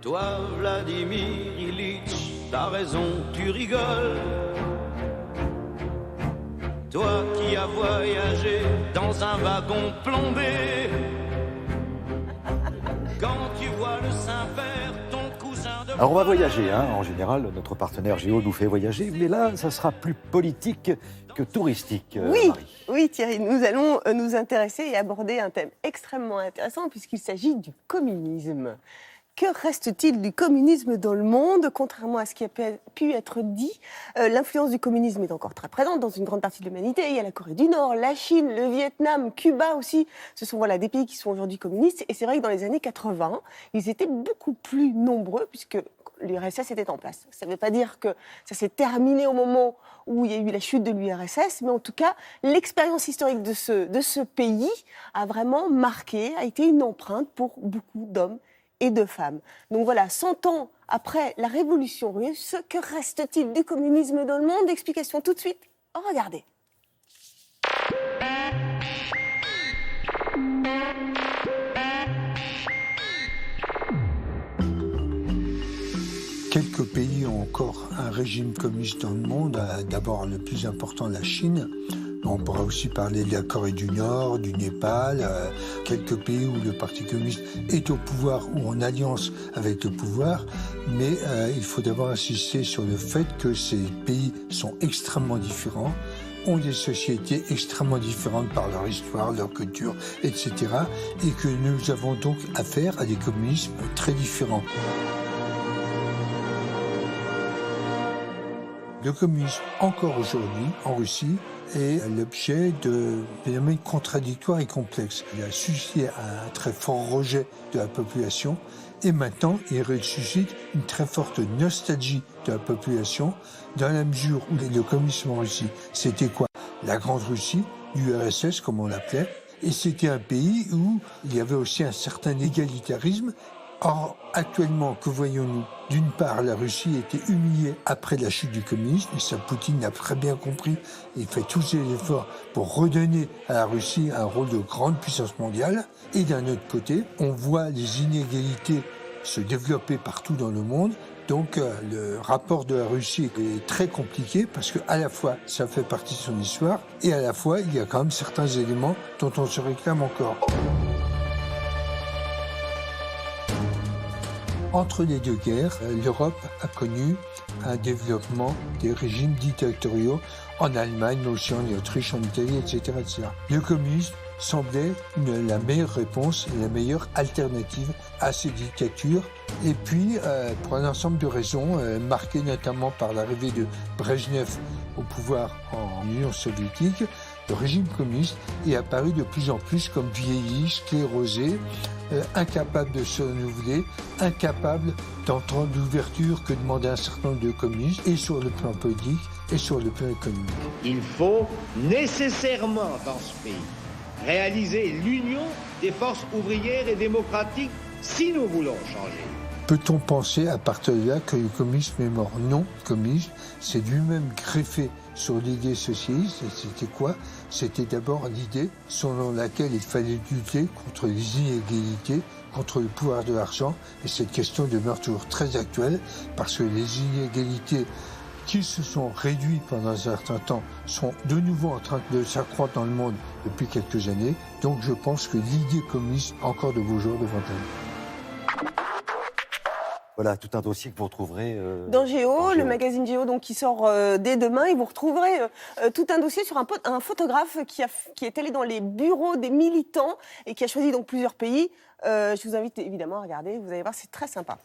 Toi, Vladimir Ilitch, t'as raison, tu rigoles. Toi qui as voyagé dans un wagon plombé. Quand tu vois le Saint-Père, ton cousin de... Alors on va voyager, en général, notre partenaire Géo nous fait voyager, mais là, ça sera plus politique que touristique, Oui, Marie. oui Thierry, nous allons nous intéresser et aborder un thème extrêmement intéressant puisqu'il s'agit du communisme. Que reste-t-il du communisme dans le monde? Contrairement à ce qui a pu être dit, l'influence du communisme est encore très présente dans une grande partie de l'humanité. Il y a la Corée du Nord, la Chine, le Vietnam, Cuba aussi. Ce sont des pays qui sont aujourd'hui communistes. Et c'est vrai que dans les années 80, ils étaient beaucoup plus nombreux puisque l'URSS était en place. Ça ne veut pas dire que ça s'est terminé au moment où il y a eu la chute de l'URSS, mais en tout cas, l'expérience historique de ce pays a vraiment marqué, a été une empreinte pour beaucoup d'hommes et de femmes. Donc voilà, 100 ans après la révolution russe, que reste-t-il du communisme dans le monde? Explication tout de suite, regardez. Quelques pays ont encore un régime communiste dans le monde. D'abord, le plus important, la Chine. On pourra aussi parler de la Corée du Nord, du Népal, quelques pays où le Parti communiste est au pouvoir ou en alliance avec le pouvoir. Mais il faut d'abord insister sur le fait que ces pays sont extrêmement différents, ont des sociétés extrêmement différentes par leur histoire, leur culture, etc. Et que nous avons donc affaire à des communismes très différents. Le communisme, encore aujourd'hui, en Russie, est l'objet de phénomènes contradictoires et complexes. Il a suscité un très fort rejet de la population et maintenant il ressuscite une très forte nostalgie de la population dans la mesure où le communisme en Russie, c'était quoi? La Grande Russie, l'URSS comme on l'appelait, et c'était un pays où il y avait aussi un certain égalitarisme. Or, actuellement, que voyons-nous? D'une part, la Russie était humiliée après la chute du communisme, et ça Poutine l'a très bien compris, il fait tous ses efforts pour redonner à la Russie un rôle de grande puissance mondiale. Et d'un autre côté, on voit les inégalités se développer partout dans le monde. Donc le rapport de la Russie est très compliqué parce qu'à la fois ça fait partie de son histoire et à la fois il y a quand même certains éléments dont on se réclame encore. Entre les deux guerres, l'Europe a connu un développement des régimes dictatoriaux en Allemagne, mais aussi en Autriche, en Italie, etc. etc. Le communisme semblait la meilleure réponse et la meilleure alternative à ces dictatures. Et puis, pour un ensemble de raisons, marquées notamment par l'arrivée de Brejnev au pouvoir en Union soviétique, le régime communiste est apparu de plus en plus comme vieilli, sclérosé, incapable de se renouveler, incapable d'entendre l'ouverture que demandait un certain nombre de communistes, et sur le plan politique et sur le plan économique. Il faut nécessairement dans ce pays réaliser l'union des forces ouvrières et démocratiques si nous voulons changer. Peut-on penser à partir de là que le communisme est mort? Non, le communisme s'est lui-même greffé sur l'idée socialiste. Et c'était quoi? C'était d'abord l'idée selon laquelle il fallait lutter contre les inégalités, contre le pouvoir de l'argent. Et cette question demeure toujours très actuelle parce que les inégalités qui se sont réduites pendant un certain temps sont de nouveau en train de s'accroître dans le monde depuis quelques années. Donc je pense que l'idée communiste a encore de beaux jours devant elle. Voilà, tout un dossier que vous retrouverez... dans Géo, le magazine Géo donc, qui sort dès demain, et vous retrouverez tout un dossier sur un photographe qui est allé dans les bureaux des militants et qui a choisi donc plusieurs pays. Je vous invite évidemment à regarder, vous allez voir, c'est très sympa.